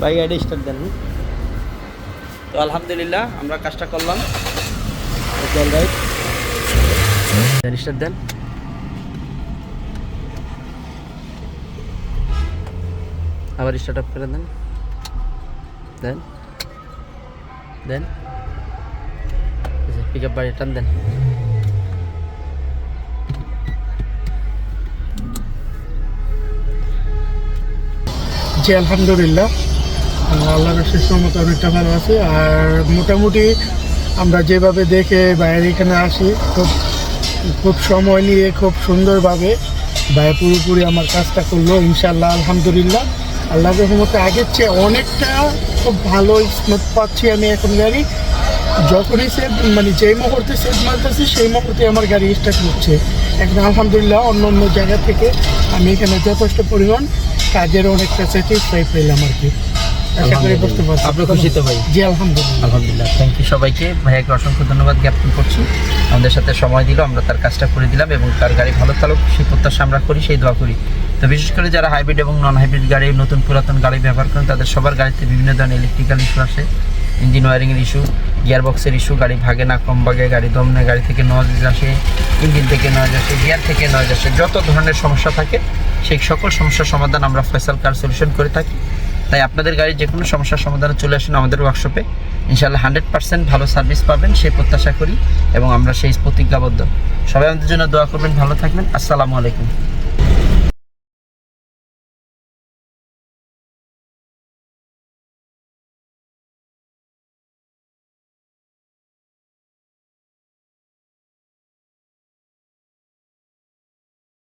ভাই গাড়ি স্টার্ট দেন। তো আলহামদুলিল্লাহ আমরা কাজটা করলাম। রাইট স্টার্ট দেন। আবার স্টার্ট আপ করে দেন। দেন দেন পিক আপ বাড়ি টান দেন। জি আলহামদুলিল্লাহ, আল্লাহর শেষ মতো অনেকটা ভালো আছে। আর মোটামুটি আমরা যেভাবে দেখে বাইরে এখানে আসি, খুব খুব সময় নিয়ে খুব সুন্দরভাবে ভাই পুরোপুরি আমার কাজটা করলো ইনশাআল্লাহ। আলহামদুলিল্লাহ, আল্লাহর রহমতে আগের চেয়ে অনেকটা খুব ভালো স্মুথ পাচ্ছি আমি এখন গাড়ি। যখনই সেট মানে যেই মুহূর্তে সেট মারতেছি সেই মুহূর্তে আমার গাড়ি স্টার্ট হচ্ছে। এখন আলহামদুলিল্লাহ অন্য অন্য জায়গা থেকে আমি এখানে যথেষ্ট পরিমাণ কাজের অনেকটা স্যাটিসফাই পেলাম আর কি। আশা করি বুঝতে পারছি। আপনি খুশি তো ভাই? জি আলহামদুলিল্লাহ। আলহামদুলিল্লাহ, থ্যাংক ইউ সবাইকে। ভাইয়াকে অসংখ্য ধন্যবাদ জ্ঞাপন করছি। আমাদের সাথে সময় দিল, আমরা তার কাজটা করে দিলাম এবং তার গাড়ি ভালো চালক সেই প্রত্যাশা আমরা করি, সেই দোয়া করি। তো বিশেষ করে যারা হাইব্রিড এবং নন হাইব্রিড গাড়ি, নতুন পুরাতন গাড়ি ব্যবহার করেন, তাদের সবার গাড়িতে বিভিন্ন ধরনের ইলেকট্রিক্যাল ইস্যু আসে, ইঞ্জিন ওয়ারিংয়ের ইস্যু, গিয়ারবক্সের ইস্যু, গাড়ি ভাগে না, কম ভাগে, গাড়ি দম নেয়, গাড়ি থেকে নয়েজ আসে, ইঞ্জিন থেকে নয়েজ আসে, গিয়ার থেকে নয়েজ আসে, যত ধরনের সমস্যা থাকে সেই সকল সমস্যার সমাধান আমরা ফয়সাল কার সলিউশন করে থাকি। তাই আপনাদের গাড়ির যে কোনো সমস্যার সমাধানে চলে আসুন আমাদের ওয়ার্কশপে। ইনশাআল্লাহ 100% ভালো সার্ভিস পাবেন সেই প্রত্যাশা করি এবং আমরা সেই প্রতিজ্ঞাবদ্ধ। সবাই আমাদের জন্য দোয়া করবেন, ভালো থাকবেন। আসসালামু আলাইকুম।